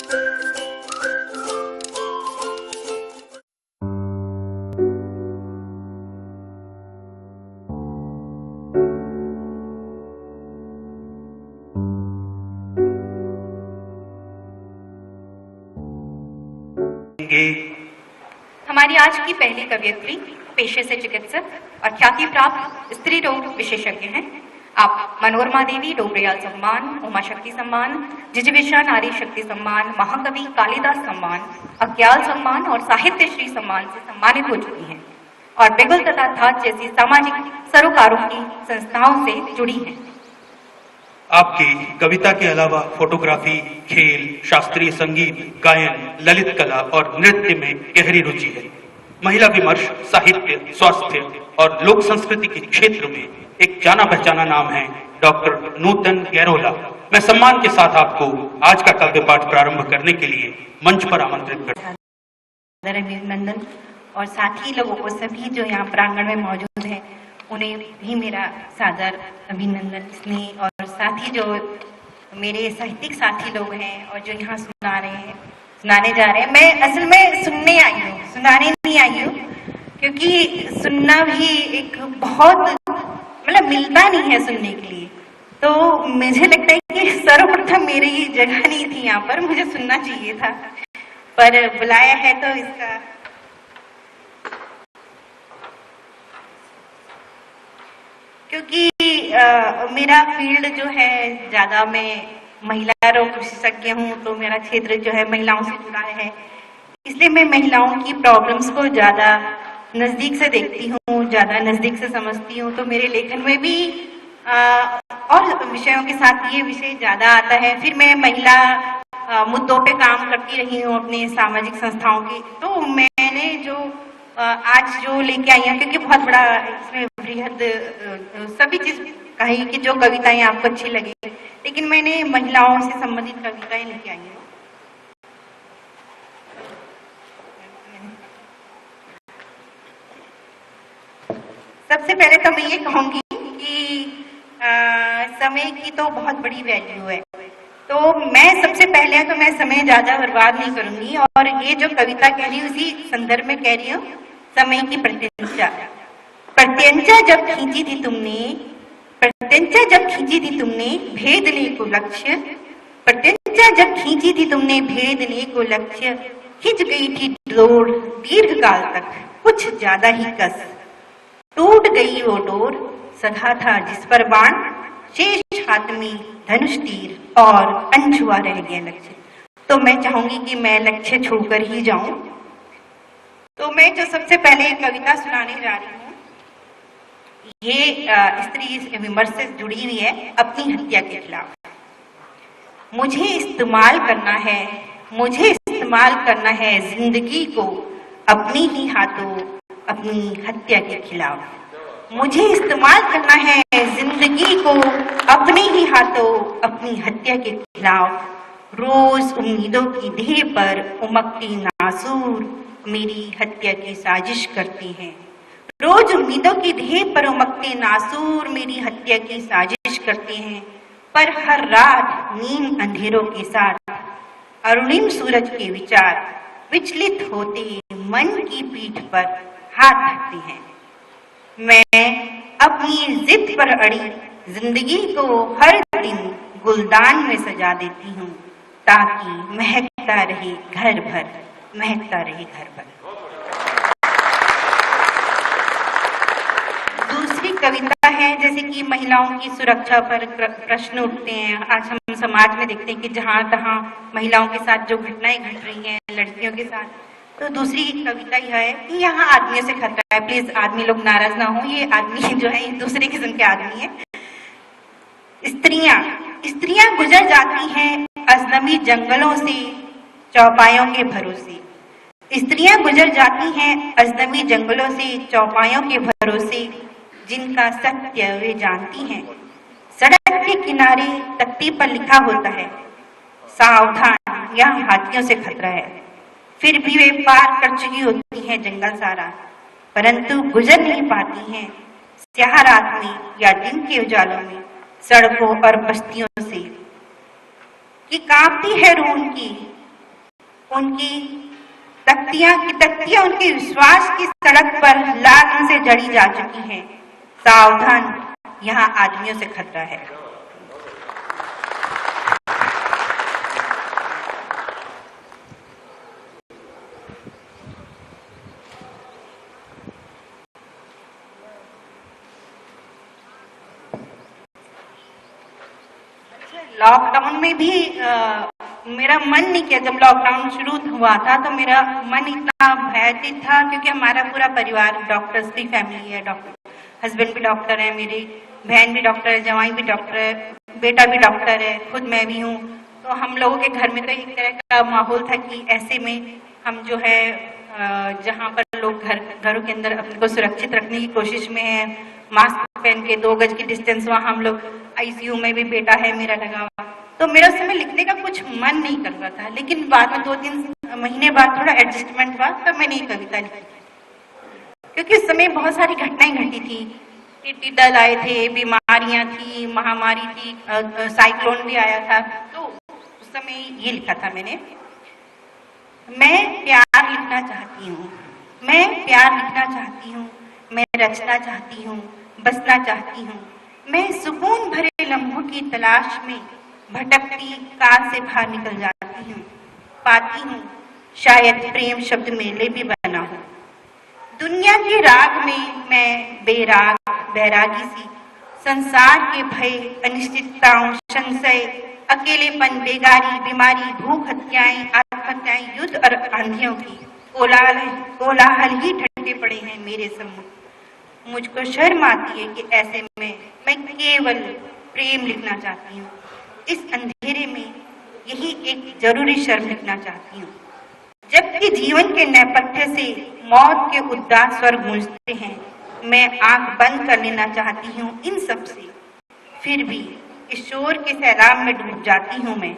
हमारी आज की पहली कवयित्री पेशे से चिकित्सक और ख्याति प्राप्त स्त्री रोग विशेषज्ञ हैं। आप मनोरमा देवी डोबरियाल सम्मान, उमा शक्ति सम्मान, जिजीविषा नारी शक्ति सम्मान, महाकवि कालिदास सम्मान, अज्ञाल सम्मान और साहित्य श्री सम्मान से सम्मानित हो चुकी हैं और बिगुल तथा धात जैसी सामाजिक सरोकारों की संस्थाओं से जुड़ी हैं। आपकी कविता के अलावा फोटोग्राफी, खेल, शास्त्रीय संगीत, गायन, ललित कला और नृत्य में गहरी रुचि है। महिला विमर्श, साहित्य, स्वास्थ्य और लोक संस्कृति के क्षेत्र में एक जाना पहचाना नाम है डॉक्टर नूतन गैरोला। मैं सम्मान के साथ आपको आज का काव्य पाठ प्रारंभ करने के लिए मंच पर आमंत्रित करता हूं। अभिनंदन और साथी लोगों को, सभी जो यहाँ प्रांगण में मौजूद हैं, उन्हें भी मेरा सादर अभिनंदन। स्नेह और साथी जो मेरे साहित्यिक साथी लोग हैं और जो यहाँ सुनाने जा रहे हैं। मैं असल में सुनने आई हूँ, सुनाने नहीं आई हूँ, क्योंकि सुनना भी एक बहुत मिलता नहीं है सुनने के लिए। तो मुझे लगता है कि सर्वप्रथम मेरी जगह नहीं थी यहाँ पर, मुझे सुनना चाहिए था, पर बुलाया है तो इसका क्योंकि मेरा फील्ड जो है ज्यादा, मैं महिला रोग विशेषज्ञ हूँ, तो मेरा क्षेत्र जो है महिलाओं से जुड़ा है, इसलिए मैं महिलाओं की प्रॉब्लम्स को ज्यादा नजदीक से देखती हूँ, ज्यादा नजदीक से समझती हूँ। तो मेरे लेखन में भी और विषयों के साथ ये विषय ज्यादा आता है। फिर मैं महिला मुद्दों पे काम करती रही हूँ अपने सामाजिक संस्थाओं की। तो मैंने जो आज जो लेके आई है, क्योंकि बहुत बड़ा इसमें बृहद सभी चीज कही कि जो कविताएं आपको अच्छी लगी, लेकिन मैंने महिलाओं से संबंधित कविताएं लेके आई हूँ। सबसे पहले तो मैं ये कहूंगी कि समय की तो बहुत बड़ी वैल्यू है, तो मैं सबसे पहले तो मैं समय ज्यादा बर्बाद नहीं करूंगी और ये जो कविता कह रही हूँ उसी संदर्भ में कह रही हूँ। समय की प्रत्यंचा जब खींची थी तुमने भेद ले को लक्ष्य, प्रत्यंचा जब खींची थी तुमने भेद ले को लक्ष्य, खिंच गई थी डोर दीर्घ काल तक कुछ ज्यादा ही कस, टूट गई वो डोर सधा था जिस पर बाण, शेष हाथ में धनुष तीर और अनछुआ रह गया लक्ष्य। तो मैं चाहूंगी कि मैं लक्ष्य छूकर ही जाऊं। तो मैं जो सबसे पहले कविता सुनाने जा रही हूँ, ये स्त्री विमर्श से जुड़ी हुई है, अपनी हत्या के खिलाफ। मुझे इस्तेमाल करना है जिंदगी को अपनी ही हाथों अपनी हत्या के खिलाफ। मुझे इस्तेमाल करना है जिंदगी को अपने ही हाथों अपनी हत्या के खिलाफ। रोज उम्मीदों की देह पर उमकती नासूर मेरी हत्या की साजिश करती हैं। रोज उम्मीदों की देह पर उमकते नासूर मेरी हत्या की साजिश करते हैं, पर हर रात नींद अंधेरों के साथ अरुणिम सूरज के विचार विचलित होते मन की पीठ पर हाथ रखते हैं। मैं अपनी जिद पर अड़ी जिंदगी को हर दिन गुलदान में सजा देती हूँ, ताकि महकता रहे घर भर। दूसरी कविता है, जैसे कि महिलाओं की सुरक्षा पर प्रश्न उठते हैं। आज हम समाज में देखते हैं कि जहाँ तहाँ महिलाओं के साथ जो घटनाएं घट रही हैं, लड़कियों के साथ। तो दूसरी कविता यह है कि यहाँ आदमियों से खतरा है। प्लीज आदमी लोग नाराज ना हो, ये आदमी जो है दूसरे किस्म के आदमी है। स्त्रियां गुजर जाती हैं अजनबी जंगलों से चौपायों के भरोसे। स्त्रियां गुजर जाती हैं अजनबी जंगलों से चौपायों के भरोसे, जिनका सत्य वे जानती हैं। सड़क के किनारे तख्ती पर लिखा होता है, सावधान यहाँ हाथियों से खतरा है। फिर भी वे पार कर चुकी होती हैं जंगल सारा, परंतु गुजर नहीं पाती हैं स्याह रात में या दिन के उजालों में सड़कों और बस्तियों से। कि कांपती है रूह उनकी उनकी तख्तियां उनके विश्वास की सड़क पर लाल रंग से जड़ी जा चुकी हैं। सावधान, यहाँ आदमियों से खतरा है। लॉकडाउन में भी मेरा मन नहीं किया। जब लॉकडाउन शुरू हुआ था तो मेरा मन इतना भयभीत था, क्योंकि हमारा पूरा परिवार डॉक्टर्स की फैमिली है। डॉक्टर, हस्बैंड भी डॉक्टर है, मेरी बहन भी डॉक्टर है, जवाई भी डॉक्टर है, बेटा भी डॉक्टर है, खुद मैं भी हूँ। तो हम लोगों के घर में तो एक तरह का माहौल था कि ऐसे में हम जो है जहाँ पर लोग घरों के अंदर अपने को सुरक्षित रखने की कोशिश में है, मास्क पहन के 2 गज की डिस्टेंस, वहाँ हम लोग आईसीयू में भी बेटा है मेरा लगा हुआ। तो मेरा उस समय लिखने का कुछ मन नहीं कर रहा था, लेकिन बाद में 2-3 महीने बाद थोड़ा एडजस्टमेंट हुआ, तब मैंने ये कविता लिखी। क्योंकि उस समय बहुत सारी घटनाएं घटी थी, टिड्डी दल आए थे, बीमारियां थी, महामारी थी, साइक्लोन भी आया था। तो उस समय ये लिखा था मैंने, मैं प्यार लिखना चाहती हूँ, मैं प्यार लिखना चाहती हूँ, मैं रचना चाहती हूँ, बसना चाहती हूँ। मैं सुकून भरे लम्हों की तलाश में भटकती कार से बाहर निकल जाती हूँ। पाती हूँ शायद प्रेम शब्द मेले भी बना हो। दुनिया के राग में मैं बेराग बैरागी सी, संसार के भय, अनिश्चितताओं, संशय, अकेलेपन, बेगारी, बीमारी, भूख हत्याएं, आत्महत्याएं, युद्ध और आंधियों की कोलाहल ही ठंडे पड़े हैं मेरे सम्मुख। मुझको शर्म आती है कि ऐसे में मैं केवल प्रेम लिखना चाहती हूँ। इस अंधेरे में यही एक जरूरी शर्म लिखना चाहती हूँ। जबकि जीवन के नेपथ्य से मौत के उदास स्वर गूंजते हैं, मैं आंख बंद कर लेना चाहती हूँ इन सब से। फिर भी इस शोर के सैलाब में डूब जाती हूँ मैं।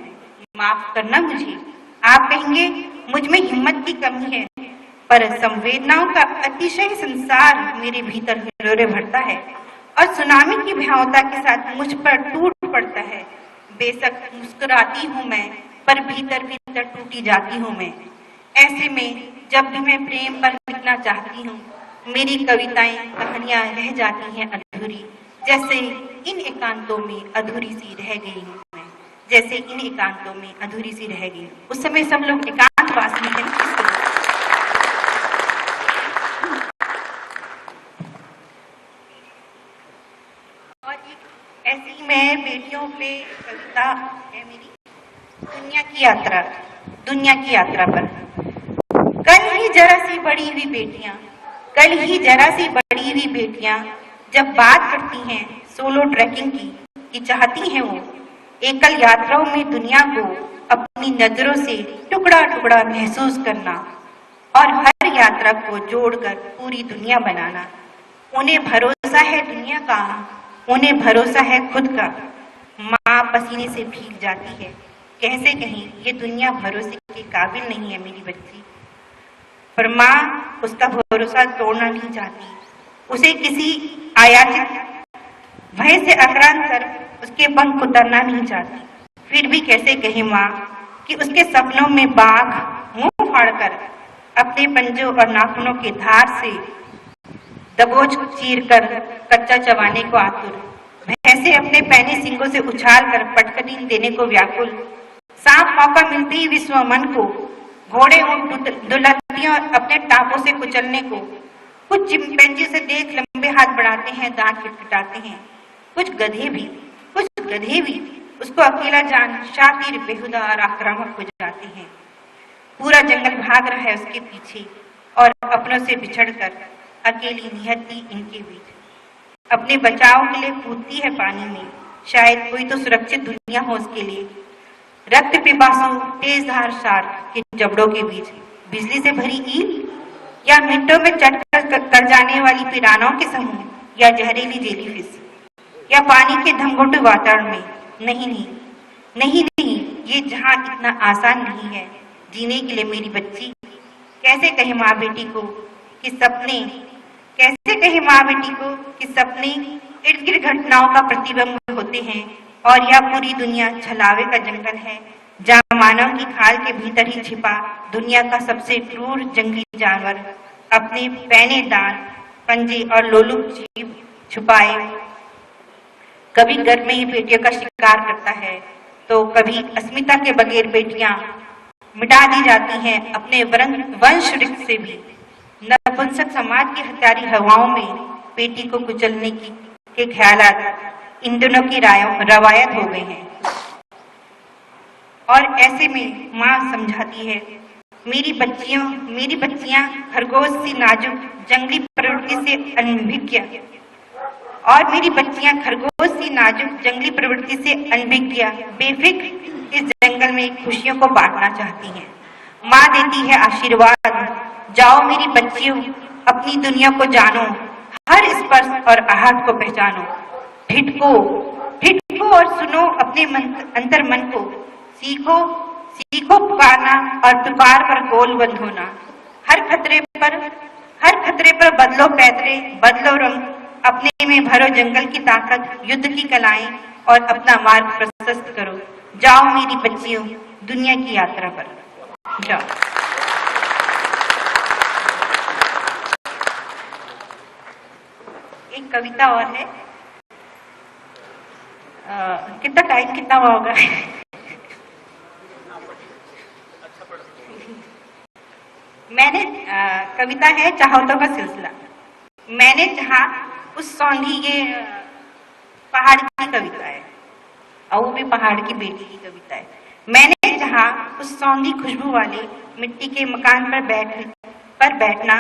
माफ करना मुझे, आप कहेंगे मुझ में हिम्मत की कमी है, पर संवेदनाओं का अतिशय संसार मेरे भीतर हिलोरे भरता है और सुनामी की भयावता के साथ मुझ पर टूट पड़ता है। बेशक मुस्कुराती हूँ मैं, पर भीतर भीतर टूटी जाती हूँ मैं। ऐसे में जब भी मैं प्रेम पर लिखना चाहती हूँ, मेरी कविताएं, कहानियां रह जाती हैं अधूरी, जैसे इन एकांतों में अधूरी सी रह गई हूँ मैं, जैसे इन एकांतों में अधूरी सी रह गई। उस समय सब लोग एकांतवासी थे। और ऐसी में बेटियों पे कविता है मेरी, दुनिया की यात्रा। दुनिया की यात्रा पर कल ही जरा सी बड़ी हुई बेटियां, कल ही जरा सी बड़ी हुई बेटियां जब बात करती हैं सोलो ट्रैकिंग की, कि चाहती हैं वो एकल यात्राओं में दुनिया को अपनी नजरों से टुकड़ा टुकड़ा महसूस करना और हर यात्रा को जोड़कर पूरी दुनिया बनाना। उन्हें भरोसा है दुनिया का, उन्हें भरोसा है खुद का। माँ पसीने से भीग जाती है, कैसे कहीं ये दुनिया भरोसे के काबिल नहीं है मेरी बच्ची, पर माँ उसका भरोसा तोड़ना नहीं चाहती। उसे किसी आयातित भय से आक्रांत कर उसके पंख उतरना नहीं चाहती। फिर भी कैसे कहे माँ कि उसके सपनों में बाघ मुंह फाड़कर अपने पंजों और नाखूनों के धार से दबोच चीरकर कच्चा चबाने को आतुर, भैंसे अपने पैने सिंगों से उछाल कर पटकनी देने को व्याकुल, सांप मौका मिलते ही विश्व मन को, घोड़े ऊंट दुलहनियां अपने टापों से कुचलने को। कुछ चिंपैंजी से देख लंबे हाथ बढ़ाते हैं, दांत खटखटाते हैं। कुछ गधे भी उसको अकेला जान शातिर, बेहुदा और आक्रामक हो जाते हैं। पूरा जंगल भाग रहा है उसके पीछे और अपनों से बिछड़कर अकेली निहत्ती इनके बीच अपने बचाव के लिए कूदती है पानी में। शायद कोई तो सुरक्षित दुनिया हो उसके लिए। रक्त पिपासु तेज धार शार्क के जबड़ों के बीच बिजली से भरी ईद, या मिनटों में चट कर जाने वाली पिरानों के समूह, या जहरीली जेलीफिश, या पानी के धमघोटू वातावरण में। नहीं, ये जहां इतना आसान नहीं है जीने के लिए मेरी बच्ची। कैसे कहे माँ बेटी को कि सपने, कैसे कहे माँ बेटी को कि सपने इर्द गिर्द घटनाओं का प्रतिबिंब होते हैं, और यह पूरी दुनिया छलावे का जंगल है जहाँ मानव की खाल के भीतर ही छिपा दुनिया का सबसे क्रूर जंगली जानवर अपने पैने दांत, पंजे और लोलुप जीभ छुपाए कभी गर्भ में ही बेटियों का शिकार करता है, तो कभी अस्मिता के बगैर बेटियां मिटा दी जाती हैं अपने वंश वृक्ष से भी। नपुंसक समाज की हत्यारी हवाओं में बेटी को कुचलने के ख्यालात इन दिनों की रवायत हो गए हैं। और ऐसे में माँ समझाती है, मेरी बच्चियां खरगोश सी नाजुक जंगली प्रवृत्ति से अनभिज्ञ और मेरी बच्चियां खरगोश सी नाजुक जंगली प्रवृत्ति से अनभिज्ञ बेफिक्र इस जंगल में खुशियों को बांटना चाहती हैं। माँ देती है आशीर्वाद, जाओ मेरी बच्चियों, अपनी दुनिया को जानो, हर स्पर्श और आहट को पहचानो, ठिठको और सुनो अपने अंतर मन को, सीखो पुकारना और पुकार पर गोलबंद होना। हर खतरे पर बदलो पैतरे, बदलो रंग, अपने में भरो जंगल की ताकत, युद्ध की कलाएं और अपना मार्ग प्रशस्त करो। जाओ मेरी बच्चियों, दुनिया की यात्रा पर जाओ। एक कविता और है, कितना टाइम कितना हुआ होगा? मैंने कविता है चाहतों का सिलसिला। मैंने चाहा उस सौंधी, ये पहाड़ की कविता है और वो भी पहाड़ की बेटी की कविता है। मैंने चाहा उस सौंधी खुशबू वाले मिट्टी के मकान पर बैठना।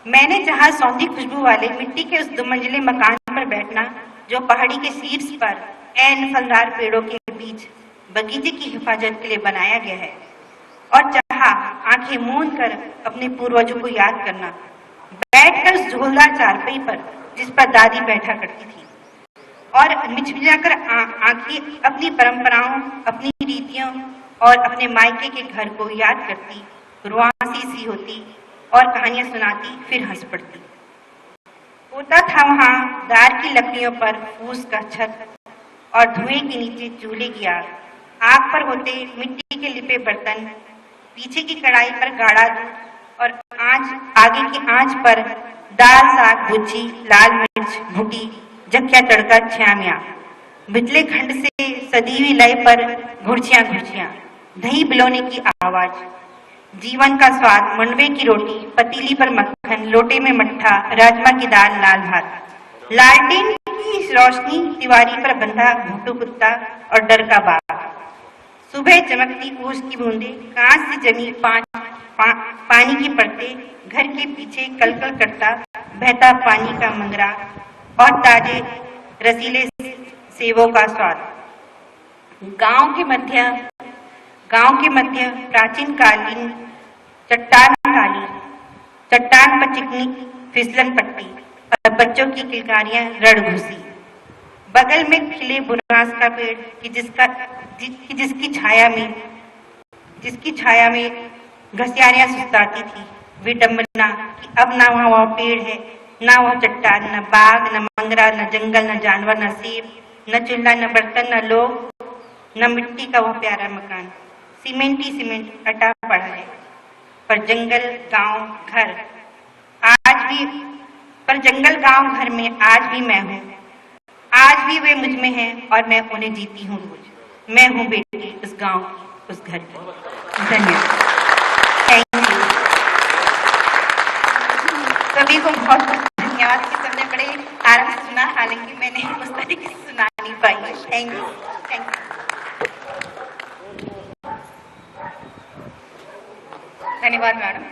मैंने चाहा सौंधी खुशबू वाले मिट्टी के उस 2 मंजिले मकान पर बैठना जो पहाड़ी के शीर्ष पर ऐन फलदार पेड़ों के बीच बगीचे की हिफाजत के लिए बनाया गया है। और चाहा आंखें मूंद कर अपने पूर्वजों को याद करना, बैठकर उस झोलदार चारपाई पर जिस पर दादी बैठा करती थी और मिचमिचाकर आंखें अपनी परंपराओं, अपनी रीतियों और अपने मायके के घर को याद करती, रुआंसी सी होती और कहानियां सुनाती, फिर हंस पड़ती। होता था वहां दार की लकड़ियों पर फूस का छत और धुएं के नीचे चूल्हे की आग पर होते मिट्टी के लिपे बर्तन, पीछे की कढ़ाई पर गाढ़ा दूध और आगे की आंच पर दाल, साग, भुजी, लाल मिर्च, भुटी, जख्या, तड़का, छ्यामिया, बिजले खंड से सदी हुई लय पर घुड़चियां, दही बिलोने की आवाज, जीवन का स्वाद, मंडवे की रोटी, पतीली पर मक्खन, लोटे में मट्ठा, राजमा की दाल, लाल भात, लालटेन की रोशनी, दीवारी पर बंधा घुटू कुत्ता और डर का बाग, सुबह चमकती ओस की बूंदे, कांच से जमी पानी की परतें, घर के पीछे कलकल करता बहता पानी का मंगरा और ताजे रसीले सेवों का स्वाद। गांव के मध्य प्राचीन कालीन चट्टान पर चिकनी फिसलन पट्टी और बच्चों की किलकारियां रड़ घुसी। बगल में खिले बुरांस का पेड़ कि जिसकी छाया में घसियारियां सुस्ताती थी। विडंबना कि अब ना वहाँ पेड़ है, ना वह चट्टान, न बाग, न मंगरा, न जंगल, न जानवर, न सेब, न चूल्हा, न बर्तन, न लोग, न मिट्टी का वह प्यारा मकान। सीमेंट अटा पड़ा है, पर जंगल गांव घर में आज भी मैं हूँ। आज भी वे मुझ में हैं और मैं उन्हें जीती हूँ रोज। मैं हूँ बेटी उस गांव की, उस घर की। धन्यवाद। थैंक यू सभी को, बहुत धन्यवाद कि सबने बड़े आराम से सुना, हालांकि मैंने उस तरीके से सुना नहीं पाई। Thank you. धन्यवाद मैडम।